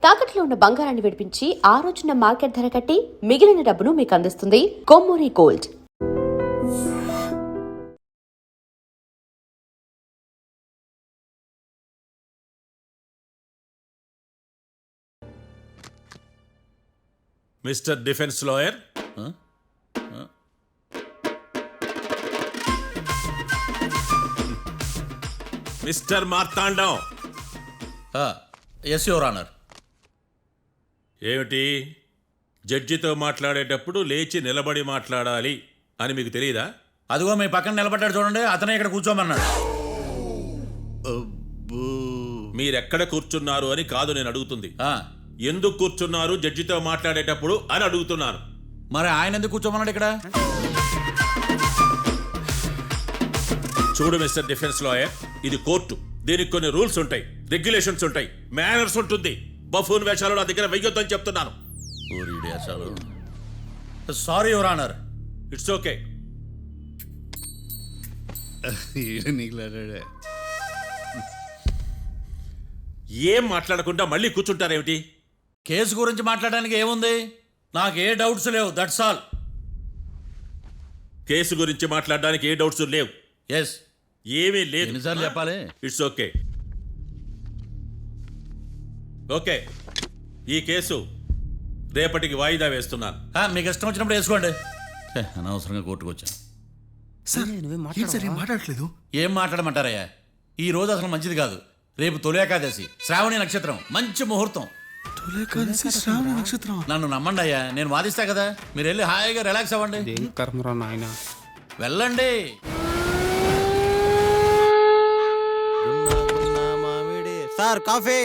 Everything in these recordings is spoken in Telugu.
తాకట్లో ఉన్న బంగారాన్ని విడిపించి ఆ రోజున మార్కెట్ ధర కట్టి మిగిలిన డబ్బును మీకు అందిస్తుంది Kommuri gold. Mister defence lawyer, mister Marthandam. Yes your honour. ఏమిటి, జడ్జితో మాట్లాడేటప్పుడు లేచి నిలబడి మాట్లాడాలి అని మీకు తెలియదా? అదిగో మీ పక్కన నిలబడ్డాడు చూడండి, అతనే ఇక్కడ కూర్చోమన్నాడు. మీరెక్కడ కూర్చున్నారు అని కాదు నేను అడుగుతుంది, ఎందుకు కూర్చున్నారు జడ్జితో మాట్లాడేటప్పుడు అని అడుగుతున్నాను. మరి ఆయన ఎందుకు కూర్చోమన్నాడు ఇక్కడ? చూడు మిస్టర్ డిఫెన్స్ లాయర్, ఇది కోర్టు. దీనికి కొన్ని రూల్స్ ఉంటాయి, రెగ్యులేషన్స్ ఉంటాయి, మేనర్స్ ఉంటుంది. బఫూన్ వేషాలు నా దగ్గర వెయ్యొద్దని చెప్తున్నాను. Sorry your honour. It's okay. ఏం మాట్లాడకుండా మళ్ళీ కూర్చుంటారేమిటి? కేసు గురించి మాట్లాడడానికి ఏముంది? నాకు ఏ డౌట్స్ లేవు, దట్స్ ఆల్. కేసు గురించి మాట్లాడడానికి ఏ డౌట్స్ లేవు? ఎస్. ఏమీ లేదు. ఎన్నిసార్లు చెప్పాలి? It's okay. ఓకే, ఈ కేసు రేపటికి వాయిదా వేస్తున్నాను. మీకు ఇష్టం వచ్చినప్పుడు వేసుకోండి. అనవసరంగా కోర్టుకు వచ్చాను. మాట్లాడట్లేదు. ఏం మాట్లాడమంటారయ్యా? ఈ రోజు అసలు మంచిది కాదు. రేపు తొలి ఏకాదశి, శ్రావణి నక్షత్రం, మంచి ముహూర్తం. నన్ను నమ్మండి అయ్యా, నేను వాదిస్తా కదా. మీరు వెళ్ళి హాయిగా రిలాక్స్ అవ్వండి. వెళ్ళండి. Sir coffee.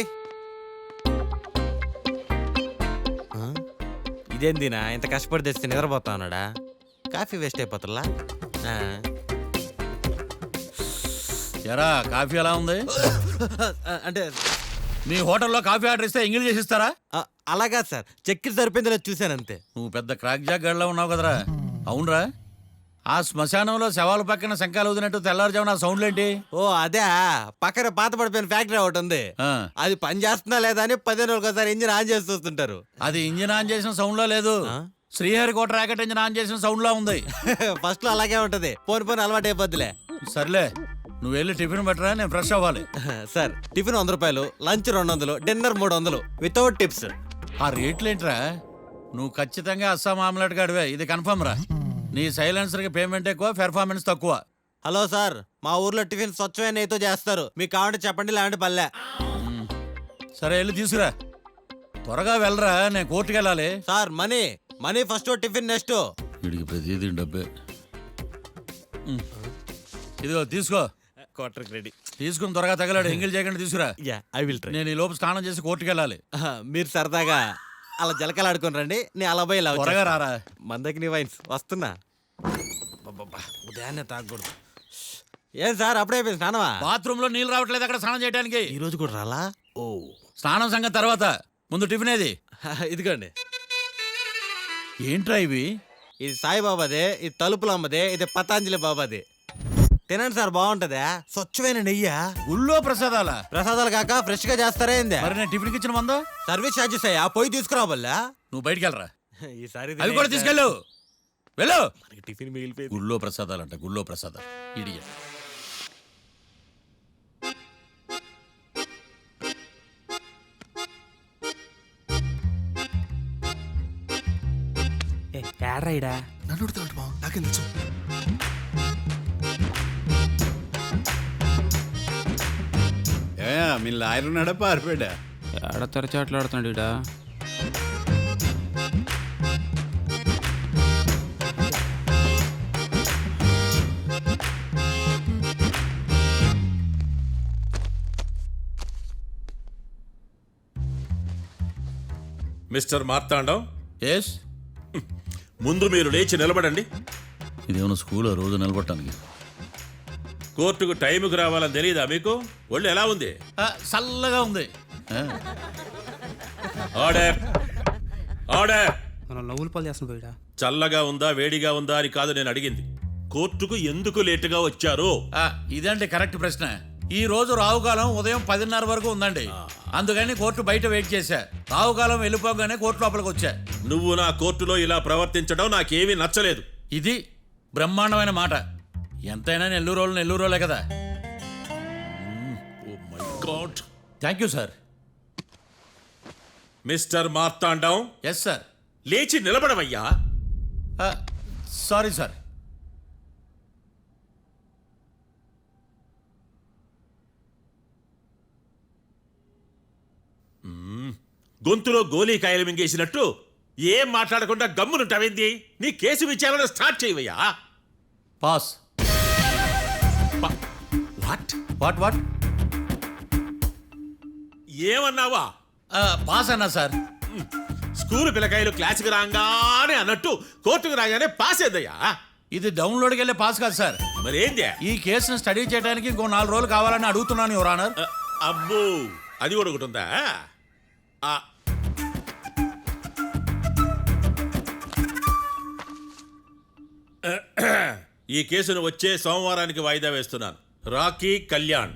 ఇదేందినా ఇంత కష్టపడి తెస్తే నిద్రపోతా ఉన్నాడా? కాఫీ వేస్ట్ అయిపోతుందా? ఎరా, కాఫీ ఎలా ఉంది? అంటే మీ హోటల్లో కాఫీ ఆర్డర్ ఇస్తే ఎంగిల్ చేసి ఇస్తారా? అలాగా సార్, చక్కెర సరిపోయింది లేదు చూశాను అంతే. నువ్వు పెద్ద క్రాక్ జాక్ గడిలో ఉన్నావు కదరా. అవునరా, ఆ శ్మశానంలో శవాల పక్కన శంఖాలు వదినట్టు తెల్లారుజామున సౌండ్లు ఏంటి? ఓ అదే, పక్కన పాత పడిపోయిన ఫ్యాక్టరీ ఒకటి ఉంది. అది పని చేస్తున్నా లేదా అని 15 రోజులకు ఒకసారి ఇంజిన్ ఆన్ చేసి చూస్తుంటారు. అది ఇంజిన్ ఆన్ చేసిన సౌండ్ లో లేదు, శ్రీహరికోట రాకెట్ ఇంజిన్ ఆన్ చేసిన సౌండ్ లో ఉంది. ఫస్ట్ లో అలాగే ఉంటది, పోని అలవాటు అయిపోద్దిలే. సర్లే, నువ్వు వెళ్ళి టిఫిన్ పెట్టరా, నేను ఫ్రెష్ అవ్వాలి. సార్ టిఫిన్ 100 రూపాయలు, లంచ్ 200, డిన్నర్ 300 వితౌట్ టిప్స్. ఆ రేట్లేంట్రా? నువ్వు ఖచ్చితంగా అస్సాం ఆమ్లెట్ గాడివే, ఇది కన్ఫర్మ్ రా. నీ సైలెన్సర్కి పేమెంట్ ఎక్కువ, పెర్ఫార్మెన్స్ తక్కువ. హలో సార్, మా ఊర్లో టిఫిన్ స్వచ్ఛమైన నెయ్యితో చేస్తారు. మీకు కావాలంటే చెప్పండి, లేదంటే పల్లె. సరే వెళ్ళి తీసుకురా, త్వరగా వెళ్ళరా, నేను కోర్టుకు వెళ్ళాలి. Sir money first, tiffin next. వీడికి ప్రతిదీ డబ్బే. ఇదిగో తీసుకో, క్వార్టర్కి రెడీ. తీసుకుని త్వరగా తగలాడు, ఎంగిల్ చేయకుండా తీసుకురా. I will try. నేను ఈ లోపు స్నానం చేసి కోర్టుకు వెళ్ళాలి. మీరు సరదాగా అలా జలకలు ఆడుకుని రండి, నేను అలా పోయి త్వరగా రారా. మందకి నీ వైన్స్ వస్తున్నా. ఉదయాన్నే తాగకూడదు. ఏం సార్ అప్పుడే అయిపోయింది స్నానమా? బాత్రూమ్ లో నీళ్ళు రావట్లేదు అక్కడ స్నానం చేయడానికి. ఈ రోజు కూడా రాలా? ఓ, స్నానం సంగతి తర్వాత, ముందు టిఫిన్ ఏది? ఇదిగోండి. ఏంట్రా ఇవి? ఇది సాయిబాబాదే, ఇది తలుపులమ్మదే, ఇది పతాంజలి బాబాదే. తినండి సార్, బాగుంటదా? స్వచ్ఛమైన నెయ్యా. గుళ్ళో ప్రసాదాలా? ప్రసాదాలు కాక ఫ్రెష్ గా చేస్తారా ఏంది? మరి నేను టిఫిన్కి ఇచ్చిన మందో సర్వీస్ ఛార్జెస్ అయ్యా, పోయి తీసుకురావల్లా. నువ్వు బయటికి వెళ్ళరా. ఈసారి అవి కూడా తీసుకెళ్ళు, వెళ్ళు. టిఫిన్ మిగిలిపోయింది. గుళ్ళో ప్రసాదాలు అంట, గుళ్ళో ప్రసాదాలు. ఇడియట్. ఏడ్రైడా నన్ను నాకేం తెలుసు. మీ లాయర్ ఉన్నాడా, పారిపోయాడా? ఏడ తెరచాట్లాడుతున్నాడు ఇడా. Mister Marthandam, yes. ముందు మీరు లేచి నిలబడండి. ఇదేమన్నా స్కూల్ రోజు నిలబడటానికి? కోర్టుకు టైంకి రావాలని తెలియదా మీకు? ఒళ్ళు ఎలా ఉంది? చల్లగా ఉంది. Order, order. మనం నవ్వులు పాలు చేస్తున్నాం పోయిడా. చల్లగా ఉందా వేడిగా ఉందా అని కాదు నేను అడిగింది, కోర్టుకు ఎందుకు లేటుగా వచ్చారు? ఇదంటే కరెక్ట్ ప్రశ్న. ఈ రోజు రావుకాలం ఉదయం 10:30 వరకు ఉందండి. అందుకని కోర్టు బయట వెయిట్ చేశా. రావుకాలం వెళ్ళిపోగానే కోర్టు లోపలికి వచ్చా. నువ్వు నా కోర్టులో ఇలా ప్రవర్తించడం నాకేమీ నచ్చలేదు. ఇది బ్రహ్మాండమైన మాట. ఎంతైనా నెల్లూరు రోలే కదా. Oh my god. Thank you sir. Mister Marthandam, yes sir. లేచి నిలబడవయ్యా. Sorry sir. గొంతులో గోలీకాయలు మింగేసినట్టు ఏం మాట్లాడకుండా గమ్మునుంటావేంది? నీ కేసు విచారణ స్టార్ట్ చేయవయ్యా. పాస్. వాట్? వాట్? ఏమన్నావా? పాస్ అన్నా సార్. స్కూల్ పిల్లకాయలు క్లాసుకు రాగానే అన్నట్టు కోర్టుకు రాగానే పాస్ అయ్యా. ఇది డౌన్లోడ్కి వెళ్ళే పాస్ కాదు సార్. మరేంది? ఈ కేసును స్టడీ చేయడానికి ఇంకో 4 రోజులు కావాలని అడుగుతున్నాను యువర్ ఆనర్. అబ్బో, అది కూడా ఒకటి ఉందా? ఈ కేసును వచ్చే సోమవారానికి వాయిదా వేస్తున్నాను. రాకీ, కళ్యాణ్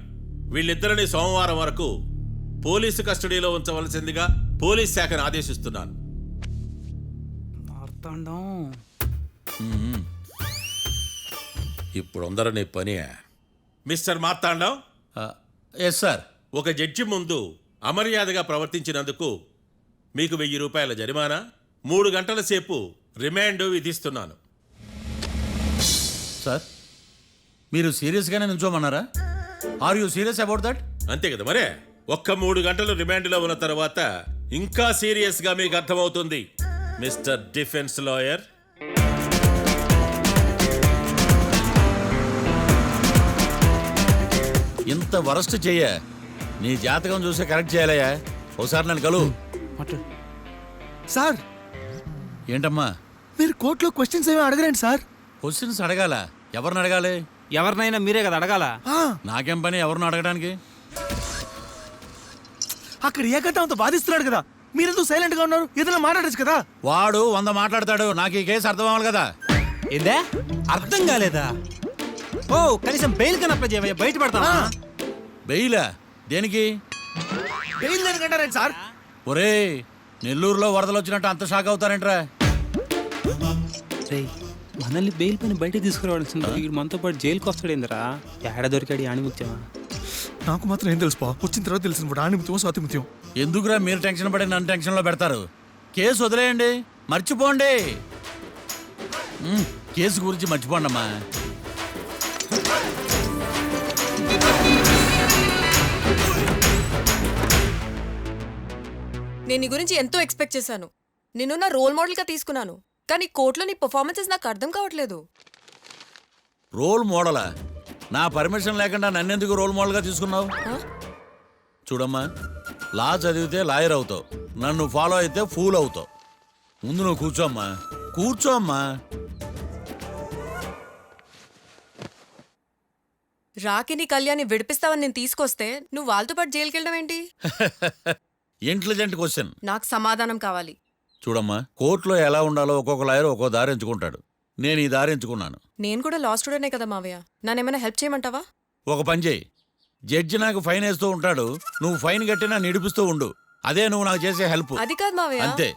వీళ్ళిద్దరిని సోమవారం వరకు పోలీసు కస్టడీలో ఉంచవలసిందిగా పోలీస్ శాఖను ఆదేశిస్తున్నాను. మార్తాండం. ఇప్పుడు అందరూ నీ పని. Mister Marthandam, yes sir. ఒక జడ్జి ముందు అమర్యాదగా ప్రవర్తించినందుకు మీకు 1000 రూపాయల జరిమానా, 3 గంటల సేపు రిమాండ్ విధిస్తున్నాను. సార్, మీరు సీరియస్గానే నిల్చోమన్నారా? Are you serious about that? అంతే కదా మరే. ఒక్క 3 గంటలు రిమాండ్లో ఉన్న తర్వాత ఇంకా సీరియస్గా మీకు అర్థమవుతుంది మిస్టర్ డిఫెన్స్ లాయర్. ఇంత వరస్ట్ చెయ్య నీ జాతకం చూసే కరెక్ట్ చేయాలయ్యా. ఒకసారి నన్ను కలు. సార్, ఏంటమ్మా మీరు కోర్టులో క్వశ్చన్స్ ఏమీ అడగరండి సార్. క్వశ్చన్స్ అడగాల? ఎవరిని అడగాలి? ఎవరినైనా మీరే కదా అడగాల. ఆ, నాకేం పని ఎవరిని అడగడానికి? అక్కడ ఏకతాంతో బాధిస్తున్నాడు కదా, మీరెందుకు సైలెంట్ గా ఉన్నారు? ఏదైనా మాట్లాడచ్చు కదా. వాడు 100 మాట్లాడతాడు. నాకు ఈ కేసు అర్థం అవ్వాలి కదా. ఏందే అర్థం కాలేదా? ఓ కనీసం బెయిల్ కన్నా అప్లై చేయవయ్యా, బయట పడతావా? బెయిలా? దేనికి? బెయిల్ దేనికంటారండి సార్? ఒరే, నెల్లూరులో వరదలు వచ్చినట్టు అంత షాక్ అవుతారేంట్రా? రేయ్, మనల్ని బెయిల్ పైన బయట తీసుకురావాల్సింది వీడు మనతో పాటు జైలుకి వస్తాడేందిరా? ఏడ దొరికాడు ఈ ఆణిముత్యమా? నాకు మాత్రం ఏం తెలుసు, వచ్చిన తర్వాత తెలిసిన ఆణిముత్యం స్వాతిముత్యం. ఎందుకురా మీరు టెన్షన్ పడి నన్ను టెన్షన్లో పెడతారు? కేసు వదిలేయండి, మర్చిపోండి. కేసు గురించి మర్చిపోండి అమ్మా. నేను నీ గురించి ఎంతో ఎక్స్పెక్ట్ చేశాను. నిన్ను నా రోల్ మోడల్గా తీసుకున్నాను. కానీ కోర్టులో నీ పర్ఫార్మెన్సెస్ నాకు అర్థం కావట్లేదు. రోల్ మోడలా? నా పర్మిషన్ లేకుండా నన్నెందుకు రోల్ మోడల్గా తీసుకున్నావు? చూడమ్మా, లా చదివితే లాయర్ అవుతావు, నన్ను ఫాలో అయితే ఫూల్ అవుతావు. ముందు నువ్వు కూర్చోమ్మా, కూర్చోమ్మా. రాకిని కళ్యాణ్ని విడిపిస్తావని నేను తీసుకొస్తే నువ్వు వాళ్ళతో పాటు జైలుకి వెళ్ళడం ఏంటి? Intelligent question. నాకు సమాధానం కావాలి. చూడమ్మా, కోర్టులో ఎలా ఉండాలో ఒక్కొక్క లాయర్ ఒక్కో దారి ఎంచుకుంటాడు. నేను ఈ దారి ఎంచుకున్నాను. నేను కూడా లా స్టూడెంటే కదా మావయ్య, నన్నేమైనా హెల్ప్ చేయమంటావా? ఒక పని చేయి, జడ్జి నాకు ఫైన్ వేస్తూ ఉంటాడు, నువ్వు ఫైన్ కట్టి నన్ను నిడిపిస్తూ ఉండు. అదే నువ్వు నాకు చేసే హెల్ప్. అది కాదు మావయ్య. అంతే.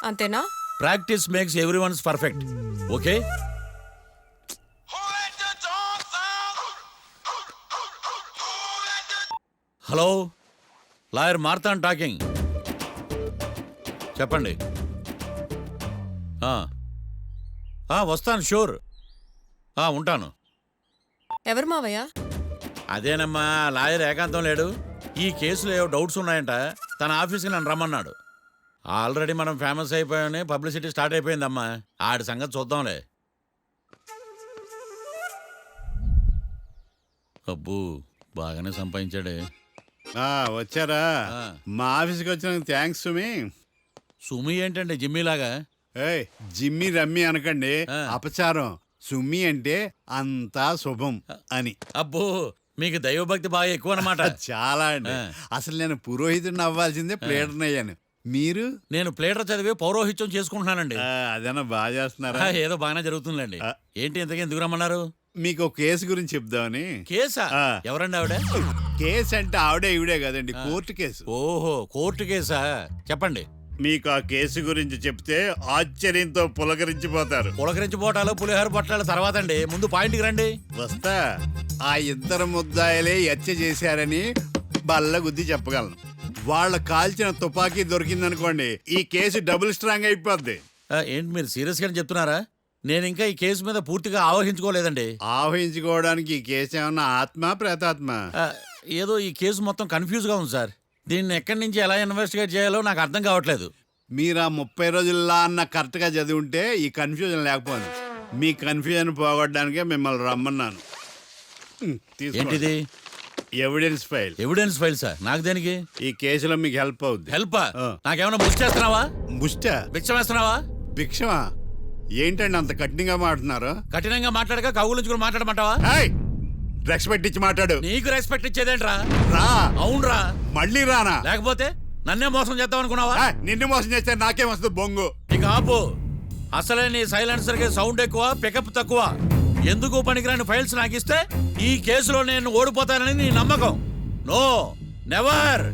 అంతేనా? Practice makes everyone's perfect. Okay? Hello, lawyer Marthand talking. చెప్పండి. వస్తాను, షూర్. ఉంటాను. ఎవరు మావయ్య? అదేనమ్మా, లాయర్ ఏకాంతం లేడు. ఈ కేసులో ఏవో డౌట్స్ ఉన్నాయంట, తన ఆఫీస్కి నన్ను రమ్మన్నాడు. ఆల్రెడీ మనం ఫేమస్ అయిపోయామని పబ్లిసిటీ స్టార్ట్ అయిపోయిందమ్మా. ఆడి సంగతి చూద్దాంలే. అబ్బు, బాగానే సంపాదించాడే. వచ్చారా? మా ఆఫీస్కి వచ్చినందుకు థ్యాంక్స్ సుమి. సుమి ఏంటండి జిమ్మీలాగా? ఏయ్, జిమ్మి రమ్మి అనకండి, అపచారం. సుమి అంటే అంతా శుభం అని. అబ్బో, మీకు దైవభక్తి బాగా ఎక్కువ అన్నమాట. చాలా అండి. అసలు నేను పురోహితుడిని అవ్వాల్సిందే ప్లేటర్ని అయ్యాను. మీరు? నేను ప్లేటర్ చదివి పౌరోహిత్యం చేసుకుంటున్నానండి. అదేనా బాగా చేస్తున్నారా? ఏదో బాగానే జరుగుతుందండి. ఏంటి ఇంతకీ ఎందుకు రమ్మన్నారు? మీకు ఒక కేసు గురించి చెప్దామని. కేసా? ఆ. ఎవరండి ఆవిడ? కేసు అంటే ఆవిడే ఈవిడే కదండి, కోర్టు కేసు. ఓహో, కోర్టు కేసా? చెప్పండి. మీకు ఆ కేసు గురించి చెప్తే ఆశ్చర్యంతో పులకరించిపోతారు. పులకరించిపోవటాలు పులిహోర పొట్టాలు తర్వాత అండి, ముందు పాయింట్కి రండి. వస్తా. ఆ ఇద్దరు ముద్దాయిలే హత్య చేశారని బల్ల గుద్ది చెప్పగలను. వాళ్ళ కాల్చిన తుపాకీ దొరికిందనుకోండి, ఈ కేసు డబుల్ స్ట్రాంగ్ అయిపోద్ది. ఏంటి మీరు సీరియస్గా చెప్తున్నారా? నేను ఇంకా ఈ కేసు మీద పూర్తిగా ఆవహించుకోలేదండి. ఆవహించుకోవడానికి ఈ కేసు ఏమన్నా ఆత్మ ప్రేతాత్మ? ఏదో ఈ కేసు మొత్తం కన్ఫ్యూజ్గా ఉంది సార్. దీన్ని ఎక్కడి నుంచి ఎలా ఇన్వెస్టిగేట్ చేయాలో నాకు అర్థం కావట్లేదు. మీరు ఆ 30 రోజుల్లా అన్న కరెక్ట్గా చదివి ఉంటే ఈ కన్ఫ్యూజన్ లేకపోను. మీ కన్ఫ్యూజన్ పోగొట్టడానికే మిమ్మల్ని రమ్మన్నాను. ఏంటిది? Evidence file. Evidence file sir? నాకు దేనికి? ఈ కేసులో మీకు హెల్ప్ అవుద్ది. హెల్ప్? ఆ. నాకేమైనా ముష్టి చేస్తున్నావా? ముష్ట? భిక్షం వేస్తున్నావా? భిక్షమా? ఏంటండి అంత కఠినంగా మాట్లాడుతున్నారు? కఠినంగా మాట్లాడక కవులుంచుకుని మాట్లాడమంటావా? రెస్పెక్ట్ ఇచ్చి మాట్లాడు. నీకు రెస్పెక్ట్ ఇచ్చేదేంట్రా? రా. అవునరా? మళ్ళీ రానా? లేకపోతే నన్నే మోసం చేద్దాం అనుకున్నావా? నిన్ను మోసం చేస్తే నాకేం వస్తుంది బొంగు? ఇక ఆపు. అసలే నీ సైలెన్సర్ కి సౌండ్ ఎక్కువ, పికప్ తక్కువ. ఎందుకు పనికిరాని ఫైల్స్ నాకు ఇస్తే ఈ కేసులో నేను ఓడిపోతానని నీ నమ్మకం. No, never.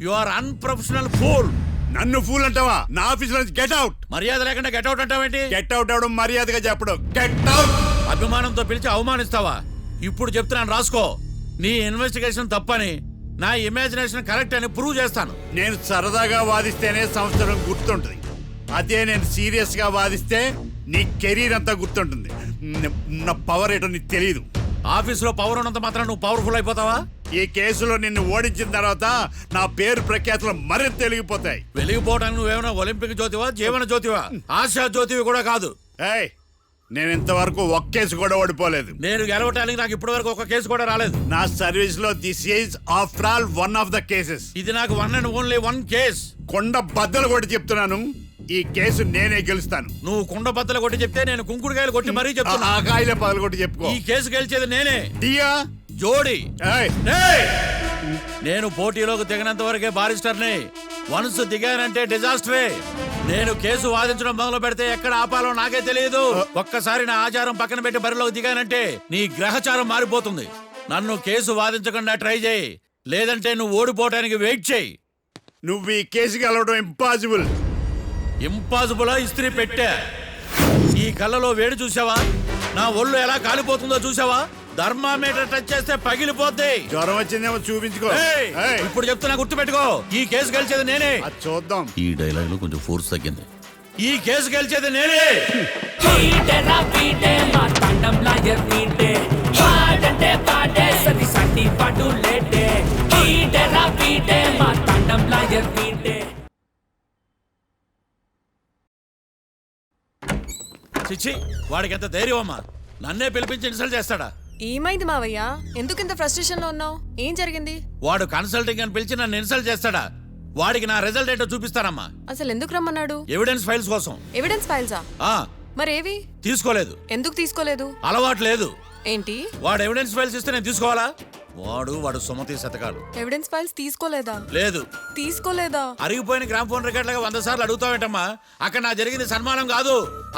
You are unprofessional fool. నన్ను ఫూల్ అంటావా? నా ఆఫీస్ నుంచి గెట్ అవుట్. మర్యాద లేకుండా గెట్ అవుట్ అంటావేంటి? గెట్ అవుట్ అవడం మర్యాదగా చెప్పడం. Get out. అభిమానంతో పిలిచి అవమానిస్తావా? ఇప్పుడు చెప్తున్నాను, రాసుకో. నీ ఇన్వెస్టిగేషన్ తప్పని, నా ఇమాజినేషన్ కరెక్ట్ అని ప్రూవ్ చేస్తాను. నేను సరదాగా వాదిస్తేనే సంవత్సరం గుర్తుంటుంది. అదే నేను సీరియస్ గా వాదిస్తే నీ కెరీర్ అంతా గుర్తుంటుంది. నా పవర్ ఏంటో నీకు తెలియదు. ఆఫీసులో పవర్ ఉన్నంత మాత్రం నువ్వు పవర్ఫుల్ అయిపోతావా? ఈ కేసులో నిన్ను ఓడించిన తర్వాత నా పేరు ప్రఖ్యాతులు మరింత వెలిగిపోతాయి. వెలిగిపోవడానికి నువ్వేమైనా ఒలింపిక్ జ్యోతివా, జీవన జ్యోతివా? ఆశా జ్యోతివి కూడా కాదు. ఏయ్, నేను ఇంతవరకు ఒక్క కేసు కూడా ఓడిపోలేదు. నేను గెలవటానికి నాకు ఇప్పటి వరకు ఒక కేసు కూడా రాలేదు. నా సర్వీస్ లో this is after all one of the cases. ఇది నాకు one and only one case. కొండ బద్దలు కూడా చెప్తున్నాను, ఈ కేసు నేనే గెలుస్తాను. నువ్వు కుండ బద్దలు కొట్టి చెప్తే నేను కుంకుడుకాయలు కొట్టి మరీ చెప్తున్నా. ఆ కాయలే పగలు కొట్టి చెప్పుకో. ఈ కేసు గెలిచేది నేనే. డియా జోడి. ఏయ్, ఏయ్! నేను పోటీలోకి దిగినంత వరకే బారిస్టర్ని. వన్స్ దిగానంటే డిజాస్టరే. నేను కేసు వాదించడం మొదలు పెడితే ఎక్కడ ఆపాలో నాకే తెలియదు. ఒక్కసారి నా ఆచారం పక్కన పెట్టి బరిలోకి దిగానంటే నీ గ్రహచారం మారిపోతుంది. నన్ను కేసు వాదించకుండా ట్రై చేయి, లేదంటే నువ్వు ఓడిపోవటానికి వెయిట్ చేయి. నువ్వు ఈ కేసు గెలవడం ఇంపాసిబుల్. ఇంపాసిబులా? ఇస్త్రీ పెట్టా. ఈ కళ్ళలో వేడి చూసావా? నా ఒళ్ళు ఎలా కాలిపోతుందో చూసావా? థర్మామీటర్ టచ్ చేస్తే పగిలిపోద్ది. జ్వరం వచ్చిందేమో చూపించుకో. ఏయ్! ఏయ్, ఇప్పుడు చెప్తున్నా, గుర్తు పెట్టుకో. ఈ కేసు గెలిచేది నేనే. అది చూద్దాం. ఈ డైలాగ్ లో కొంచెం ఫోర్స్ తగ్గింది. ఈ కేసు గెలిచేది నేనే. చిచ్చి, వాడికి ఎంత ధైర్యం అమ్మా! నన్నే పిలిపించి ఇన్సల్ట్ చేస్తాడా? ఏమైంది మావయ్య? ఎందుకు ఇంత ఫ్రస్ట్రేషన్ లో ఉన్నావు? ఏం జరిగింది? వాడు కన్సల్టింగ్ అని పిలిచి నన్ను ఇన్సల్ట్ చేస్తాడా? వాడికి నా రిజల్ట్ ఏంటో చూపిస్తానమ్మా. అసలు ఎందుకు రమ్మన్నాడు? ఎవిడెన్స్ ఫైల్స్ కోసం. ఎవిడెన్స్ ఫైల్సా? ఆ మరేవి? తీసుకోలేదు. ఎందుకు తీసుకోలేదు? అలవాటు లేదు. ఏంటి? వాడు ఎవిడెన్స్ ఫైల్స్ ఇస్తే నేను తీసుకోవాలా? వాడు సుమతి శతకాలు. ఎవిడెన్స్ ఫైల్స్ తీసుకోలేదా? లేదు. తీసుకోలేదా? అరిగిపోయిన గ్రామ్ ఫోన్ రికార్డులుగా 100 సార్లు అడుగుతావేంటమ్మా? అక్కడ నా జరిగింది సన్మానం కాదు,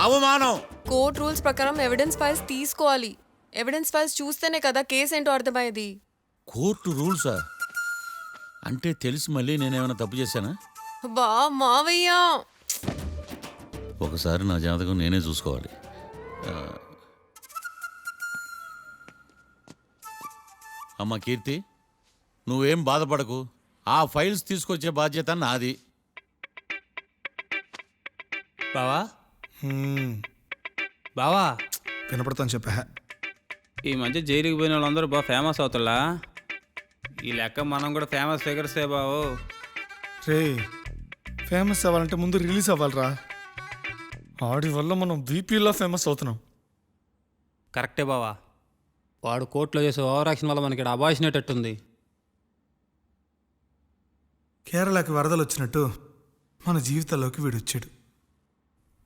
అవమానం. కోర్ట్ రూల్స్ ప్రకారం ఎవిడెన్స్ ఫైల్స్ తీసుకోవాలి. ఎవిడెన్స్ ఫైల్స్ చూస్తేనే కదా కేసు ఏంటో అర్థమయ్యేది. కోర్టు రూల్సా? అంటే తెలిసి మళ్ళీ నేనేమైనా తప్పు చేశానా? బా మావయ్య, ఒకసారి నా జాతకం నేనే చూసుకోవాలి. అమ్మ కీర్తి, నువ్వేం బాధపడకు. ఆ ఫైల్స్ తీసుకొచ్చే బాధ్యత నాది. బావా, బావా, వినపడతాను చెప్పా. ఈ మధ్య జైలుకి పోయిన వాళ్ళందరూ బాగా ఫేమస్ అవుతారా? ఈ లెక్క మనం కూడా ఫేమస్ ఫిగర్సే బావు. రే, ఫేమస్ అవ్వాలంటే ముందు రిలీజ్ అవ్వాలిరా. ఆడి వల్ల మనం వీపీలో ఫేమస్ అవుతున్నాం. కరెక్టే బావా. వాడు కోర్టులో చేసే ఓవర్ యాక్షన్ వల్ల మనకి అబాయిషన్ అయ్యేటట్టుంది. కేరళకి వరదలు వచ్చినట్టు మన జీవితాల్లోకి వీడు వచ్చాడు.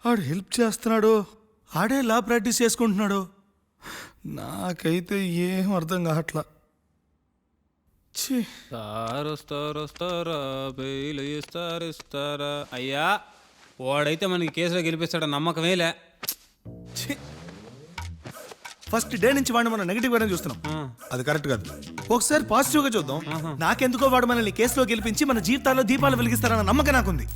ఆడు హెల్ప్ చేస్తున్నాడు, ఆడే లా ప్రాక్టీస్ చేసుకుంటున్నాడు. నాకైతే ఏం అర్థం కావట్లా. వస్తారా బెయిల్ ఇస్తారా? అయ్యా, వాడైతే మనకి కేసులో గెలిపిస్తాడని నమ్మకమేలే. ఫస్ట్ డే నుంచి వాడిని మనం నెగిటివ్ గానే చూస్తున్నాం. అది కరెక్ట్ కాదు. ఒకసారి పాజిటివ్ గా చూద్దాం. నాకెందుకో వాడు మనల్ని కేసులో గెలిపించి మన జీవితాల్లో దీపాలు వెలిగిస్తారన్న నమ్మకం నాకుంది.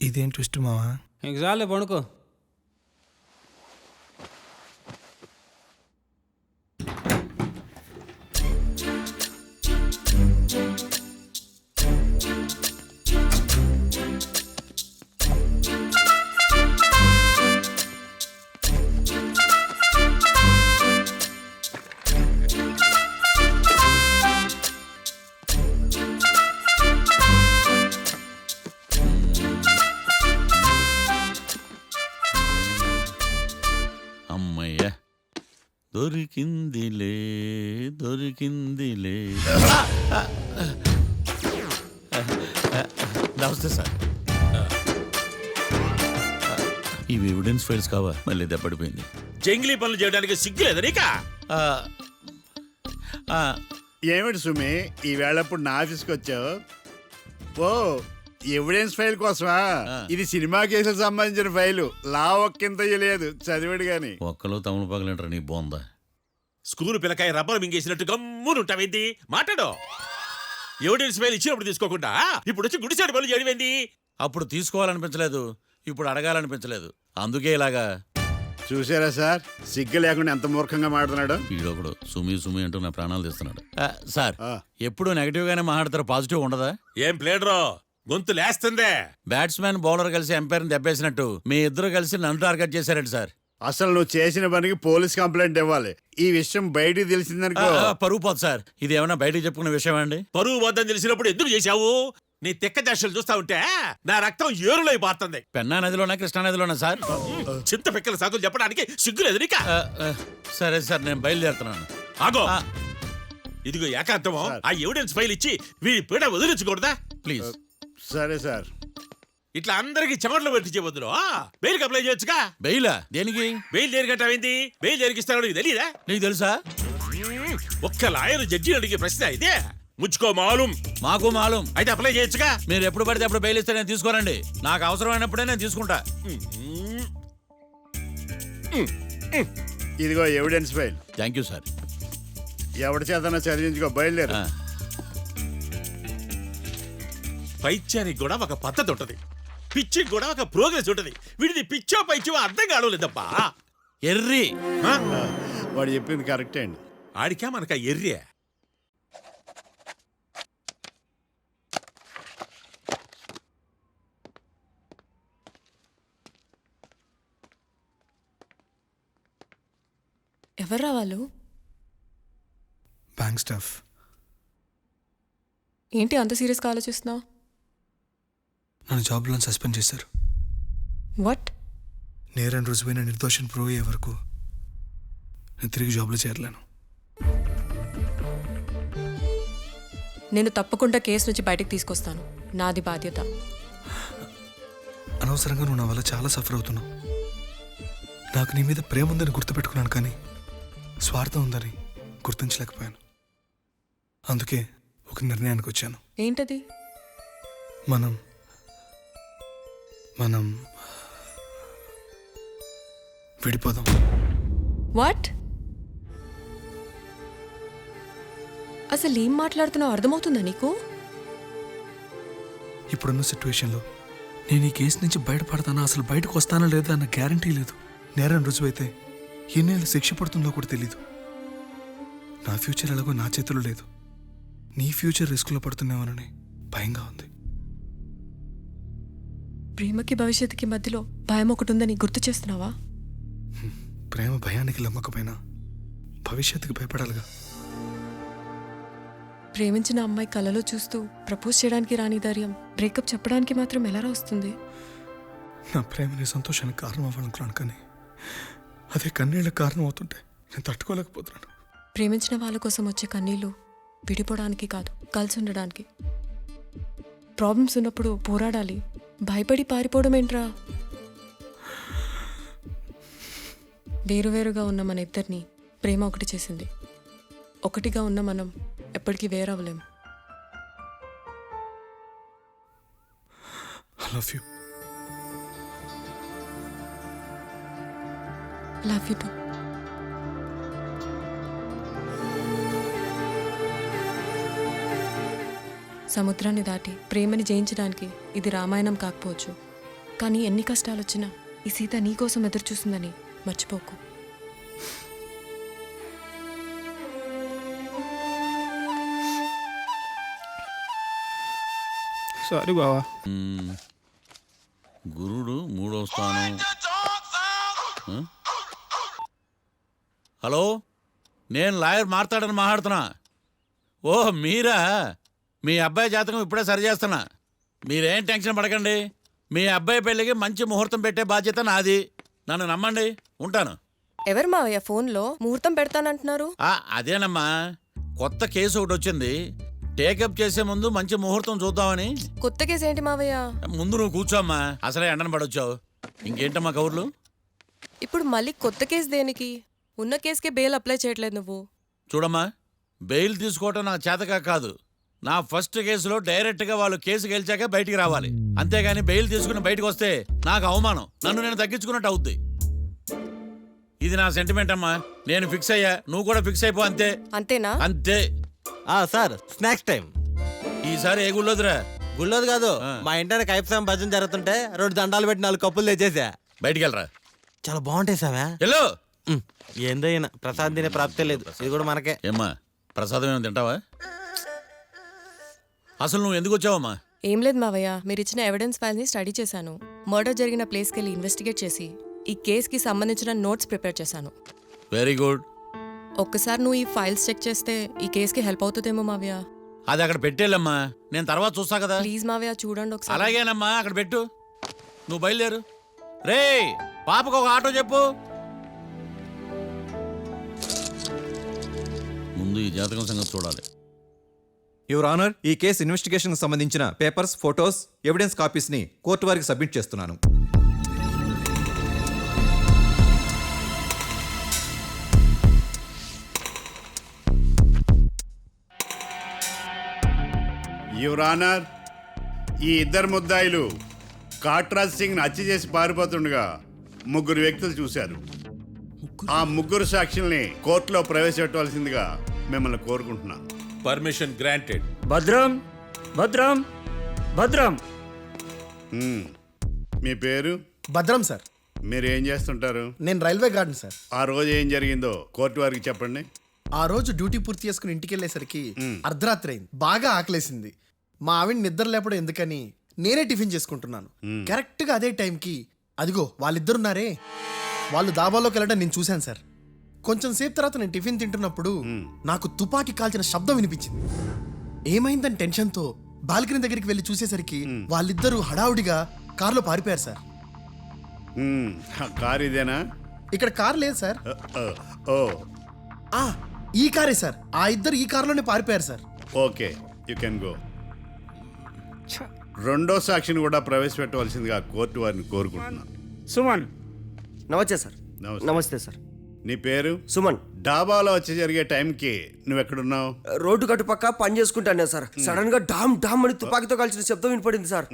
ఇదేం ట్విస్ట్ మావా? ఇంక చాలే పడుకో. అమ్మయ్య దొరికిందిలే దొరికిందిలే. నమస్తే సార్. ఇవి ఎవిడెన్స్ ఫైల్స్ కావా? మళ్ళీ దెబ్బడిపోయింది. జంగిలీ పనులు చేయడానికి సిగ్గులేదు నీకా? ఆ, ఆ, ఏమిటి సుమి ఈ వేళప్పుడు నా ఆఫీస్కి వచ్చావు? ఓ ఎవిడెన్స్ ఫైల్ కోసమా? ఇది సినిమా కేసులకు సంబంధించిన ఫైలు. లా ఒక్కింత లేదు, చదివాడు గాని. ఒక్కలో తమను పగలంటారు నీ బోందా. School పిల్లకాయ rubber మింగేసినట్టు గమ్మునుంటావేంది? మాట్లాడు. ఎవిడెన్స్ ఫైల్ ఇచ్చినప్పుడు తీసుకోకుండా ఇప్పుడు వచ్చి గుడిసాడు పనులు చేయడమేంది? అప్పుడు తీసుకోవాలనిపించలేదు, ఇప్పుడు అడగాలనిపించలేదు. అందుకే ఇలాగా. చూసారా సార్, సిగ్గు లేకుండా ఎంత మూర్ఖంగా మాట్లాడుతున్నాడు. ఈడొకడు సుమి సుమి అంటూ నా ప్రాణాలు తీస్తున్నాడు. సార్ ఆ. ఎప్పుడు నెగిటివ్ గానే మాట్లాడతారు, పాజిటివ్ ఉండదా? ఏం ప్లేడరో గొంతు లేస్తుందే. బ్యాట్స్మెన్ బౌలర్ కలిసి ఎంపైర్ని దెబ్బేసినట్టు మీ ఇద్దరు కలిసి నన్ను టార్గెట్ చేశారండి సార్. అసలు నువ్వు చేసిన పనికి పోలీస్ కంప్లైంట్ ఇవ్వాలి. ఈ విషయం బయటికి తెలిసిందనుకో పరుగు పోదు సార్. ఇది ఏమైనా బయటికి చెప్పుకునే విషయం అండి? పరువు వద్దని తెలిసినప్పుడు ఎందుకు చేశావు? నీ తెక్క దశలు చూస్తా ఉంటే నా రక్తం ఏరులై పారుతుంది. పెన్నా నదిలోనా కృష్ణా నదిలోనా సార్? చింత పిక్కల సాకులు చెప్పడానికి సిగ్గులేదు నీకా? సరే సార్, నేను బయలుదేరుతున్నాను. ఆగో, ఆ. ఇదిగో ఏకాంతమో ఆ ఎవిడెన్స్ ఫైల్ ఇచ్చి వీడి పీడ వదిలించకూడదా? ప్లీజ్. సరే సార్. ఇట్లా అందరికి చెమటలు పెట్టించే బదులు బెయిల్కి అప్లై చేయొచ్చుగా. బెయిలా? దేనికి? బెయిల్ దేనికంటావేంది? బెయిల్ దేనికిస్తాడో నీకు తెలియదా? నీకు తెలుసా? ఒక్క లాయర్ జడ్జి అడిగే ప్రశ్న ఇదే. ముచ్చుకో మాలూం. మాకు మాలూం. అయితే అప్లై చేయొచ్చుగా. మీరు ఎప్పుడు పడితే అప్పుడు బెయిల్ ఇస్తే నేను తీసుకోనండి. నాకు అవసరమైనప్పుడే నేను తీసుకుంటా. ఇదిగో evidence file. Thank you sir. ఎవరి చేతనా చదివించుకో, బయలుదేరు. పైత్యానికి కూడా ఒక పద్ధతి ఉంటది, పిచ్చికి కూడా ఒక ప్రోగ్రెస్ ఉంటది. వీడిది పిచ్చో పైచో అర్థం కావలేదబ్బా. ఎర్రి. ఆ? వాడు చెప్పింది కరెక్టే అండి. ఆడికా మనక ఎర్రే. ఎవర్రా వాళ్ళు? Bank staff. ఏంటి అంత సీరియస్గా ఆలోచిస్తున్నావు? నన్ను జాబ్లో సస్పెండ్ చేశారు. వాట్? నేరం రుజువైన నిర్దోషం ప్రూవ్ అయ్యే వరకు నేను తిరిగి జాబ్లో చేరలేను. నేను తప్పకుండా కేసు నుంచి బయటకు తీసుకొస్తాను. నాది బాధ్యత. అనవసరంగా నువ్వు నా వల్ల చాలా సఫర్ అవుతున్నావు. నాకు నీ మీద ప్రేమ ఉందని గుర్తుపెట్టుకున్నాను, కానీ స్వార్థం ఉందని గుర్తించలేకపోయాను. అందుకే ఒక నిర్ణయానికి వచ్చాను. ఏంటది? మనం విడిపోదాం. వాట్? అసలు ఏం మాట్లాడుతున్నావు అర్థమవుతుందా నీకు? ఇప్పుడున్న సిచ్యువేషన్లో నేను ఈ కేసు నుంచి బయటపడతానా, అసలు బయటకు వస్తానా లేదా అన్న గ్యారంటీ లేదు. నేరం రుజువైతే ఎన్నేళ్ళు శిక్ష పడుతుందో కూడా తెలీదు. నా ఫ్యూచర్ ఎలాగో నా చేతిలో లేదు. నీ ఫ్యూచర్ రిస్క్లో పడుతున్నామని భయంగా ఉంది. ప్రేమకి భవిష్యత్తుకి మధ్యలో భయం ఒకటి ఉందని గుర్తు చేస్తున్నావా? ప్రేమ భయానికి లమ్మకపోయినా భవిష్యత్తుకి భయపడాలిగా. ప్రేమించిన అమ్మాయి కలలో చూస్తూ ప్రపోజ్ చేయడానికి రాని ధైర్యం బ్రేకప్ చెప్పడానికి మాత్రం ఎలా వస్తుంది? నా ప్రేమని సంతోషానికి కారణం అవ్వాలనుకున్నాను, కానీ అదే కన్నీళ్ళకి కారణం అవుతుంటే నేను తట్టుకోలేకపోతున్నాను. ప్రేమించిన వాళ్ళ కోసం వచ్చే కన్నీళ్ళు విడిపోవడానికి కాదు, కలిసి ఉండడానికి. ప్రాబ్లమ్స్ ఉన్నప్పుడు పోరాడాలి, భయపడి పారిపోవడం ఏంట్రా? వేరువేరుగా ఉన్న మన ఇద్దరిని ప్రేమ ఒకటి చేసింది. ఒకటిగా ఉన్న మనం ఎప్పటికీ వేరవ్వలేం. I love you. Love you too. సముద్రాన్ని దాటి ప్రేమని జయించడానికి ఇది రామాయణం కాకపోవచ్చు, కానీ ఎన్ని కష్టాలు వచ్చినా ఈ సీత నీకోసం ఎదురు చూస్తుందని మర్చిపోకు. సారీ బావా. గురుడు 3వ స్థానం. హలో, నేను లాయర్ మాట్లాడని మాట్లాడుతున్నా. ఓ మీరా? మీ అబ్బాయి జాతకం ఇప్పుడే సరి చేస్తున్నా. మీరేం టెన్షన్ పడకండి. మీ అబ్బాయి పెళ్ళికి మంచి ముహూర్తం పెట్టే బాధ్యత నాది. నన్ను నమ్మండి. ఉంటాను. ఎవరు మావయ్య ఫోన్లో ముహూర్తం పెడతానంటున్నారు? అదేనమ్మా, కొత్త కేసు ఒకటి వచ్చింది. టేకప్ చేసే ముందు మంచి ముహూర్తం చూద్దామని. కొత్త కేసు ఏంటి మావయ్య? ముందు నువ్వు కూర్చోమ్మా, అసలే ఎండను పడొచ్చావు. ఇంకేంటమ్మా కౌర్లు? ఇప్పుడు మళ్ళీ కొత్త కేసు దేనికి? ఉన్న కేసుకే బెయిల్ అప్లై చేయట్లేదు నువ్వు. చూడమ్మా, బెయిల్ తీసుకోవటం నాకు చేతగా కాదు. నా ఫస్ట్ కేసులో డైరెక్ట్గా వాళ్ళు కేసు గెలిచాక బయటికి రావాలి. అంతేగాని బెయిల్ తీసుకుని బయటకు వస్తే నాకు అవమానం, నన్ను నేను తగ్గించుకున్నట్టు అవుద్ది. ఇది నా సెంటిమెంట్ అమ్మా. నేను ఫిక్స్ అయ్యా, నువ్వు కూడా ఫిక్స్ అయిపో. అంతే. అంతేనా? అంతే. Sir snacks time. ఈసారి ఏ గుళ్ళోదిరా? గుళ్ళోది కాదు, మా ఇంటర్ కైప్సాం భజన జరుగుతుంటే 2 దండాలు పెట్టి 4 కప్పులు తెచ్చేసా. బయటికి వెళ్ళరా. చాలా బాగుంటాయి సామే. ఎల్లో. ఏందో ఈయన ప్రసాద్ తినే ప్రాప్తే లేదు. ఇది కూడా మనకే. ఏమ్మా, ప్రసాదం ఏమైనా తింటావా? అసలు నువ్వు ఎందుకు వచ్చావమ్మా? ఏం లేదు మావయ్య, మీరు ఇచ్చిన ఎవిడెన్స్ ఫైల్ని స్టడీ చేశాను. మర్డర్ జరిగిన ప్లేస్కి వెళ్ళి ఇన్వెస్టిగేట్ చేసి ఈ కేసుకి సంబంధించిన నోట్స్ ప్రిపేర్ చేశాను. Very good. ఒక్కసారి నువ్వు ఈ ఫైల్స్ చెక్ చేస్తే ఈ కేసుకి హెల్ప్ అవుతుందేమో మావయ్య. అది అక్కడ పెట్టేళ్ళమ్మా, నేను తర్వాత చూస్తా కదా. ప్లీజ్ మావయ్య చూడండి ఒకసారి. అలాగేనమ్మా, అక్కడ పెట్టు. నువ్వు బయలుదేరు. రే, పాపకు ఒక ఆటో చెప్పు. ముందు ఈ జాతకం సంగతి చూడాలి. యువర్ ఆనర్, ఈ కేసు ఇన్వెస్టిగేషన్కి సంబంధించిన పేపర్స్, ఫొటోస్, ఎవిడెన్స్ కాపీస్ని కోర్టు వారికి సబ్మిట్ చేస్తున్నాను. యువర్ ఆనర్, ఈ ఇద్దరు ముద్దాయిలు కాట్రాజ్ సింగ్ని హత్య చేసి పారిపోతుండగా 3 వ్యక్తులు చూశారు. ఆ 3 సాక్షుల్ని కోర్టులో ప్రవేశపెట్టవలసిందిగా మిమ్మల్ని కోరుకుంటున్నాను. Permission granted. భద్రం భద్రం భద్రం. మీ పేరు? భద్రం సార్. మీరు ఏం చేస్తుంటారు? నేను రైల్వే గార్డెన్ సార్. ఆ రోజు ఏం జరిగిందో కోర్టు వారికి చెప్పండి. ఆ రోజు డ్యూటీ పూర్తి చేసుకుని ఇంటికి వెళ్ళేసరికి అర్ధరాత్రి అయింది. బాగా ఆకలేసింది. మా ఆవిడ నిద్ర లేపడం ఎందుకని నేనే టిఫిన్ చేసుకుంటున్నాను. కరెక్ట్గా అదే టైంకి అదిగో వాళ్ళిద్దరున్నారే, వాళ్ళు దాబాలోకి వెళ్ళడం నేను చూశాను సార్. కొంచెం సేపు తర్వాత నేను టిఫిన్ తింటున్నప్పుడు నాకు తుపాకీ కాల్చిన శబ్దం వినిపించింది. ఏమైందని టెన్షన్తో బాల్కనీ దగ్గరికి వెళ్ళి చూసేసరికి వాళ్ళిద్దరూ హడావుడిగా కారులో పారిపోయారు సార్. కారు ఇదేనా? ఇక్కడ కారు లేదు సార్. ఓ, ఈ కారే సార్. ఆ ఇద్దరు ఈ కారులోనే పారిపోయారు sir. Okay, you can go. రెండో సాక్షిని కూడా ప్రవేశపెట్టవలసిందిగా కోర్టు వారిని కోరుకుంటున్నాను. సుమన్. నమస్తే సార్. నమస్తే సార్. నీ పేరు? సుమన్. డాబాలో వచ్చి జరిగే టైంకి నువ్వు ఎక్కడున్నావు? రోడ్డు కట్టుపక్క పని చేసుకుంటాను సార్. సడన్ గా డామ్ డామ్ అని తుపాకీతో కాల్చిన శబ్దం వినపడింది సార్.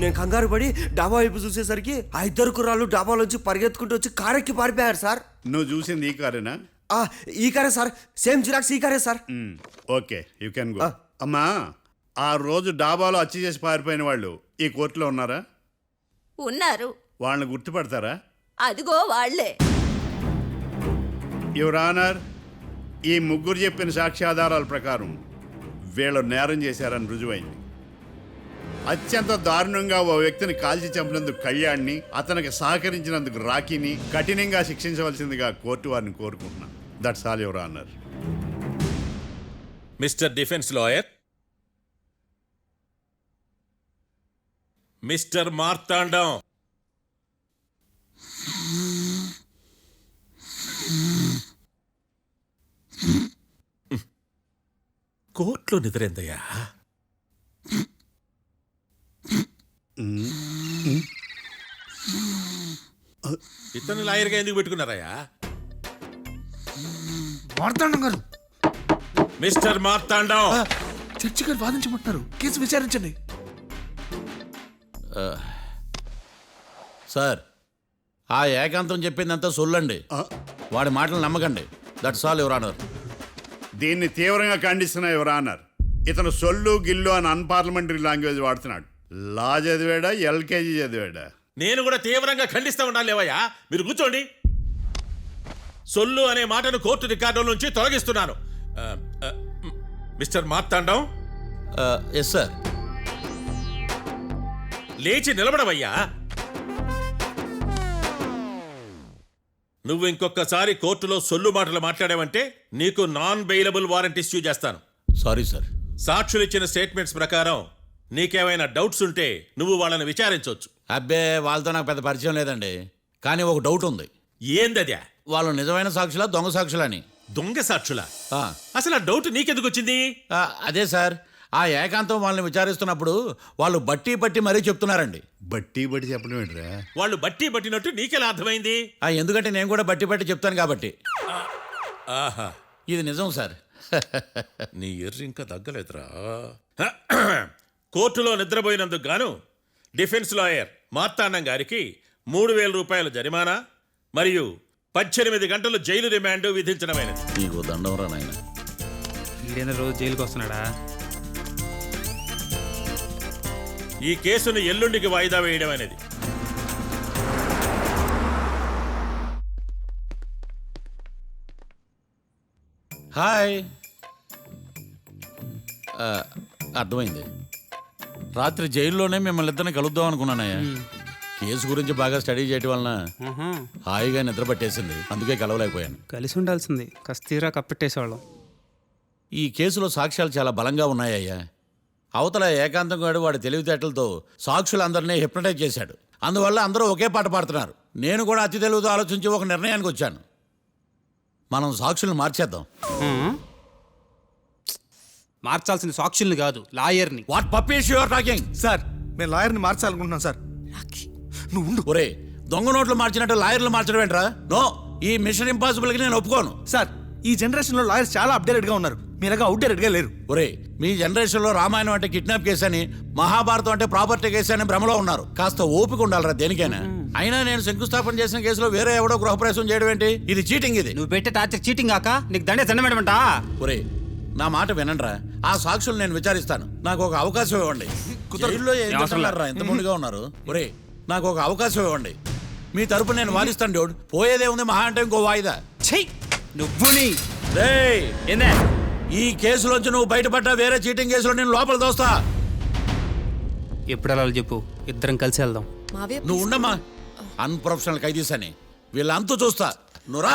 నేను కంగారు పడి డాబా వైపు చూసేసరికి ఆ ఇద్దరు కుర్రాళ్ళు డాబాలోంచి పరిగెత్తుకుంటూ వచ్చి కారెక్కి పారిపోయారు సార్. నువ్వు చూసింది ఈ కారేనా? ఈ కారే సార్. సేమ్ జిరాక్స్ ఈ కారే sir. Okay, you can go. అమ్మా, ఆ రోజు డాబాలో హత్య చేసి పారిపోయిన వాళ్ళు ఈ కోర్టులో ఉన్నారా? ఉన్నారు. వాళ్ళని గుర్తుపడతారా? అదిగో వాళ్లే. యువర్ ఆనర్, ఈ 3 చెప్పిన సాక్ష్యాధారాల ప్రకారం వీళ్ళు నేరం చేశారని రుజువైంది. అత్యంత దారుణంగా ఓ వ్యక్తిని కాల్చి చంపినందుకు కళ్యాణ్ని, అతనికి సహకరించినందుకు రాకీని కఠినంగా శిక్షించవలసిందిగా కోర్టు వారిని కోరుకుంటున్నాను. That's all your honour. Mister defence lawyer, mister Marthandam, కోర్టులో నిద్రేందయ్యా? ఇతను లాయర్గా ఎందుకు పెట్టుకున్నారయ్యా? మార్తాండం గారు. మిస్టర్ మార్తాండం, చర్చి గారు వాదించమంటున్నారు. కేసు విచారించండి. సార్ ఆ ఏకాంతం చెప్పిందంతా సొల్లండి. వాడి మాటలు నమ్మకండి. That's all your honour. దీన్ని తీవ్రంగా ఖండిస్తున్నా యువర్ ఆనర్. ఇతను సొల్లు గిల్లు అని అన్పార్లమెంటరీ లాంగ్వేజ్ వాడుతున్నాడు. లా చదివాడా, ఎల్కేజీ చదివాడా? నేను కూడా తీవ్రంగా ఖండిస్తా ఉండాలి లేవయ్యా. మీరు కూర్చోండి. సొల్లు అనే మాటను కోర్టు రికార్డుల నుంచి తొలగిస్తున్నాను. Mister Marthandam, yes sir. లేచి నిలబడవయ్యా. నువ్వు ఇంకొకసారి కోర్టులో సొల్లు మాటలు మాట్లాడావంటే నీకు నాన్ బెయిలబుల్ వారెంట్ ఇష్యూ చేస్తాను. Sorry sir. సాక్షులు ఇచ్చిన స్టేట్మెంట్స్ ప్రకారం నీకేమైనా డౌట్స్ ఉంటే నువ్వు వాళ్ళని విచారించవచ్చు. అబ్బే, వాళ్ళతో నాకు పెద్ద పరిచయం లేదండి. కానీ ఒక డౌట్ ఉంది. ఏందద్యా? వాళ్ళు నిజమైన సాక్షులా దొంగ సాక్షులని? దొంగ సాక్షులా? ఆ, అసలు ఆ డౌట్ నీకెందుకు వచ్చింది? అదే సార్, ఆ ఏకాంతం వాళ్ళని విచారిస్తున్నప్పుడు వాళ్ళు బట్టి పట్టి మరీ చెప్తున్నారండి. బట్టి బట్టి చెప్పడం ఏంట్రా? వాళ్ళు బట్టి పట్టినట్టు నీకెలా అర్థమైంది? ఎందుకంటే నేను కూడా బట్టి పట్టి చెప్తాను కాబట్టి. ఆహా, ఇది నిజం సార్. నీ ఎర్రి ఇంకా తగ్గలేదురా. కోర్టులో నిద్రపోయినందుకు గాను డిఫెన్స్ లాయర్ మార్తాండం గారికి 3,000 రూపాయల జరిమానా మరియు 18 గంటలు జైలు రిమాండ్ విధించడమైనది. నీకు దండం రా నాయన. ఈడైనా రోజు జైలుకి వస్తున్నాడా? ఈ కేసును ఎల్లుండికి వాయిదా వేయడం అనేది. హాయ్. అర్థమైంది. రాత్రి జైల్లోనే మిమ్మల్ని ఇద్దరిని కలుద్దాం అనుకున్నానయ్యా. కేసు గురించి బాగా స్టడీ చేయడం వలన హాయిగా నిద్ర పట్టేసింది. అందుకే కలవలేకపోయాను. కలిసి ఉండాల్సింది. కస్తీరా కప్పెట్టేసేవాళ్ళం. ఈ కేసులో సాక్ష్యాలు చాలా బలంగా ఉన్నాయ్యా. అవతల ఏకాంతం గాడు వాడి తెలివితేటలతో సాక్షులందరినీ హిప్నటైజ్ చేశాడు. అందువల్ల అందరూ ఒకే పాట పాడుతున్నారు. నేను కూడా అతి తెలివితో ఆలోచించి ఒక నిర్ణయానికి వచ్చాను. మనం సాక్షులను మార్చేద్దాం. మార్చాల్సిన సాక్షుల్ని కాదు, లాయర్ని. What puppies you are talking? Sir, మేము లాయర్ని మార్చాలనుకుంటున్నాం సార్. నువ్వు ఉండు. ఒరే, దొంగ నోట్లు మార్చినట్టు లాయర్లు మార్చడం ఏంట్రా? నో, ఈ మిషన్ ఇంపాసిబుల్ కి నేను ఒప్పుకోను. సార్, ఈ జనరేషన్లో లాయర్స్ చాలా అప్డేటెడ్గా ఉన్నారు. మీరుగా అవుట్డేటెడ్గా లేరు. ఒరే, మీ జనరేషన్లో రామాయణం అంటే కిడ్నాప్ కేసు అని, మహాభారతం అంటే ప్రాపర్టీ కేసు అని భ్రమలో ఉన్నారు. కాస్త ఓపిక ఉండాలరా దేనికైనా. అయినా నేను శంకుస్థాపన చేసిన కేసులో వేరే ఎవడో గృహప్రవేశం చేయడం ఏంటి? ఇది చీటింగ్. ఇది నువ్వు పెట్టే టార్చర్ చీటింగ్ కాక నీకు దండే దండమేడమంటా? ఒరే, నా మాట వినండిరా. ఆ సాక్షులు నేను విచారిస్తాను. నాకు ఒక అవకాశం ఇవ్వండి. జైల్లో ఏం చేస్తున్నారా ఎంత ముందుగా ఉన్నారు? ఒరే, నాకు ఒక అవకాశం ఇవ్వండి. మీ తరపు నేను వాదిస్తాను. డోడ్ పోయేదే ఉంది, మహా అంటే ఇంకో వాయిదా. నువ్వు ఏందే ఈ కేసులోంచి నువ్వు బయటపడ్డా వేరే చీటింగ్ కేసులో నేను లోపల దోస్తా. ఎప్పుడు అలా చెప్పు, ఇద్దరం కలిసి వెళ్దాం. నువ్వు ఉండమ్మా. అన్ప్రొఫెషనల్ ఖైదీస్ అని వీళ్ళంతా చూస్తా. నువ్వురా.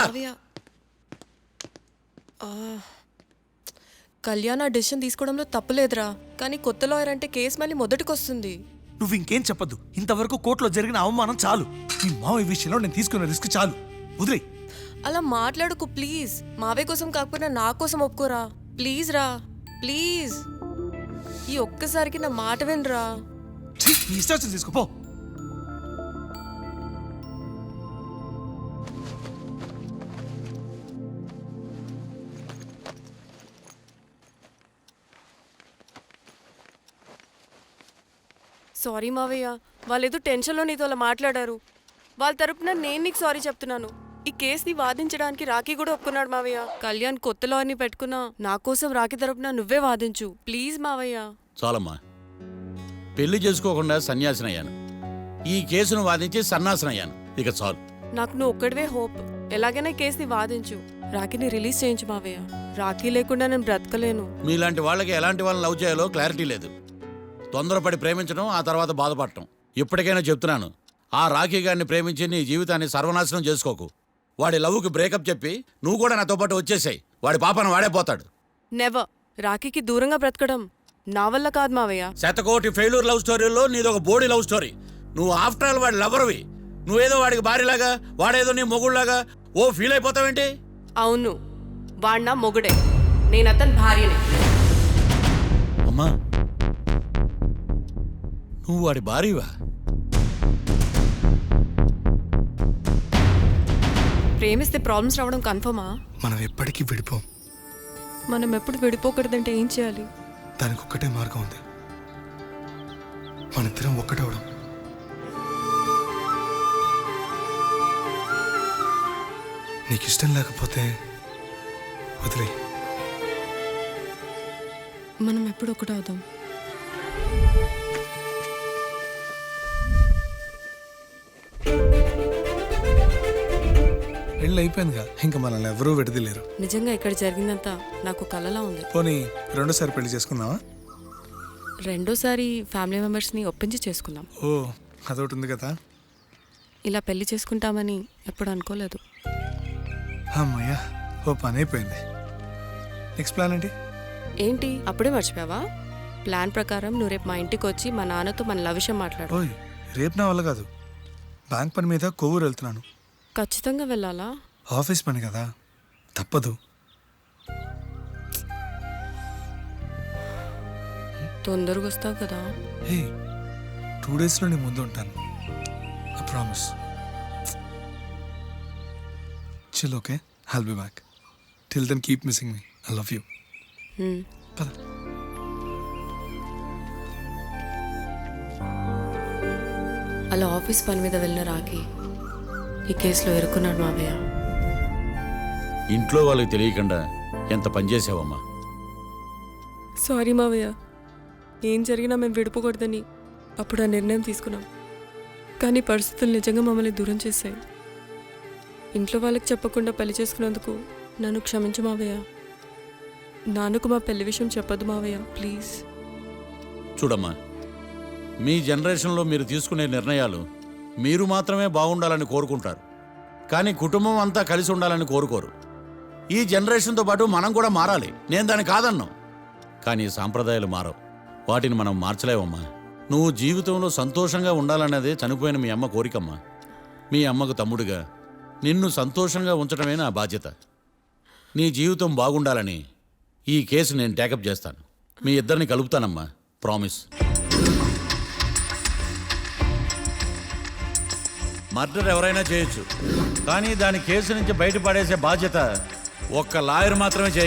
కళ్యాణ్ ఆ డెసిషన్ తీసుకోవడంలో తప్పులేదురా, కానీ కొత్త లాయర్ అంటే కేసు మళ్ళీ మొదటికి వస్తుంది. నువ్వు ఇంకేం చెప్పద్దు. ఇంతవరకు కోర్టులో జరిగిన అవమానం చాలు. ఈ మావయ్య విషయంలో నేను తీసుకున్న రిస్క్ చాలు. వదిలే. అలా మాట్లాడుకు ప్లీజ్. మావే కోసం కాకపోయినా నా కోసం ఒప్పుకోరా ప్లీజ్ రా, ప్లీజ్. ఈ ఒక్కసారికి నా మాట వినరా. నీ ఇష్టం తీసుకోపో. సారీ మావయ్య, వాళ్ళేదో టెన్షన్లో నీతో అలా మాట్లాడారు. వాళ్ళ తరపున నేను నీకు సారీ చెప్తున్నాను. ఈ కేసుని వాదించడానికి రాఖీ కూడా ఒప్పుకున్నాడు మావయ్య. కళ్యాణ్ కొత్త లాయర్ని పెట్టుకున్నా నా కోసం రాఖీ తరపున నువ్వే వాదించు ప్లీజ్ మావయ్య. చాలమ్మా. పెళ్లి చేసుకోకుండా సన్యాసినయ్యాను. ఈ కేసును వాదించి సన్నాసనయ్యాను. ఇక చాలు. నాకు నువ్వు ఒక్కడివే హోప్. ఎలాగైనా ఈ కేసుని వాదించు, రాఖీని రిలీజ్ చేయించు మావయ్య. రాఖీ లేకుండా నేను బ్రతకలేను. మీలాంటి వాళ్ళకి ఎలాంటి వాళ్ళని లవ్ చేయాలో క్లారిటీ లేదు. తొందరపడి ప్రేమించడం, ఆ తర్వాత బాధపడటం. ఇప్పటికైనా చెప్తున్నాను, ఆ రాఖీ గారిని ప్రేమించి నీ జీవితాన్ని సర్వనాశనం చేసుకోకు. వాడి లవ్కి బ్రేకప్ చెప్పి నువ్వు కూడా నాతో పాటు వచ్చేసాయి. వాడి పాపను వాడే పోతాడు. నెవర్. రాఖీకి దూరంగా బ్రతకడం నా వల్ల కాదు మావయ్య. శతకోటి ఫెయిల్యూర్ లవ్ స్టోరీలో నీదొక బోడీ లవ్ స్టోరీ. నువ్వు ఆఫ్టర్ ఆల్ వాడి లవర్వి. నువ్వేదో వాడికి భార్యలాగా, వాడేదో నీ మొగుళ్ళలాగా ఓ ఫీల్ అయిపోతావేంటి? అవును, వాడు నా మొగుడే, నేను అతని భార్యనే. అమ్మా, నువ్వు వాడి భార్యవా? ప్రేమిస్తే ప్రాబ్లమ్స్ రావడం కన్ఫర్మా? మనం ఎప్పటికీ విడిపోం. మనం ఎప్పుడు విడిపోకూడదంటే ఏం చేయాలి? దానికి ఒక్కటే మార్గం ఉంది. మనిద్దరం ఒక్కటవడం. నీకు ఇష్టం లేకపోతే వదిలే. మనం ఎప్పుడు ఒకటవుదాం. పెళ్ళి అయిపోయిందిగా, ఇంకా మనల్ని ఎవరూ విడదలేరు. నిజంగా ఇక్కడ జరిగిందంతా నాకు కలలా ఉంది. పోనీ రెండోసారి పెళ్లి చేసుకుందామా? రెండోసారి ఫ్యామిలీ మెంబర్స్ని ఒప్పించి చేసుకుందాం. ఓ, అదొకటి ఉంది కదా. ఇలా పెళ్లి చేసుకుంటామని ఎప్పుడు అనుకోలేదు. అమ్మయ్యా, ఓ పని అయిపోయింది. నెక్స్ట్ ప్లాన్ ఏంటి? ఏంటి అప్పుడే మర్చిపోయావా? ప్లాన్ ప్రకారం నువ్వు రేపు మా ఇంటికి వచ్చి మా నాన్నతో మన లవ్ విషయం మాట్లాడు. ఓయ్, రేపు నా వల్ల కాదు. బ్యాంక్ పని మీద కొవ్వూరు వెళ్తున్నాను. ఖచ్చితంగా వెళ్ళాలా? ఆఫీస్ పని కదా, తప్పదు. తొందరగా వస్తావు కదా. హే, 2 డేస్లో నీ ముందు ఉంటాను. I promise. Chill, okay? I'll be back. Till then keep missing me. I love you. పద. అలా ఆఫీస్ పని మీద వెళ్ళిన రాకి ఈ కేసులో ఇరుక్కున్నాడు మావయ్య. ఇంట్లో వాళ్ళకి తెలియకుండా ఎంత పనిచేసావమ్మా. సారీ మావయ్య, ఏం జరిగినా మేము విడిపోకూడదని అప్పుడు ఆ నిర్ణయం తీసుకున్నాం. కానీ పరిస్థితులు నిజంగా మమ్మల్ని దూరం చేశాయి. ఇంట్లో వాళ్ళకి చెప్పకుండా పెళ్లి చేసుకున్నందుకు నన్ను క్షమించు మావయ్య. నాన్నకు మా పెళ్లి విషయం చెప్పదు మావయ్య, ప్లీజ్. చూడమ్మా, మీ జనరేషన్లో మీరు తీసుకునే నిర్ణయాలు మీరు మాత్రమే బాగుండాలని కోరుకుంటారు, కానీ కుటుంబం అంతా కలిసి ఉండాలని కోరుకోరు. ఈ జనరేషన్తో పాటు మనం కూడా మారాలి. నేను దాన్ని కాదన్నాను, కానీ సాంప్రదాయాలు మారవు. వాటిని మనం మార్చలేవమ్మా. నువ్వు జీవితంలో సంతోషంగా ఉండాలన్నదే చనిపోయిన మీ అమ్మ కోరికమ్మా. మీ అమ్మకు తమ్ముడిగా నిన్ను సంతోషంగా ఉంచడమే నా బాధ్యత. నీ జీవితం బాగుండాలని ఈ కేసు నేను టేకప్ చేస్తాను. మీ ఇద్దరిని కలుపుతానమ్మా, ప్రామిస్. మర్డర్ ఎవరైనా చేయొచ్చు, కానీ దాని కేసు నుంచి బయటపడేసే బాధ్యత ఒక్క లాయర్ మాత్రమే చేయ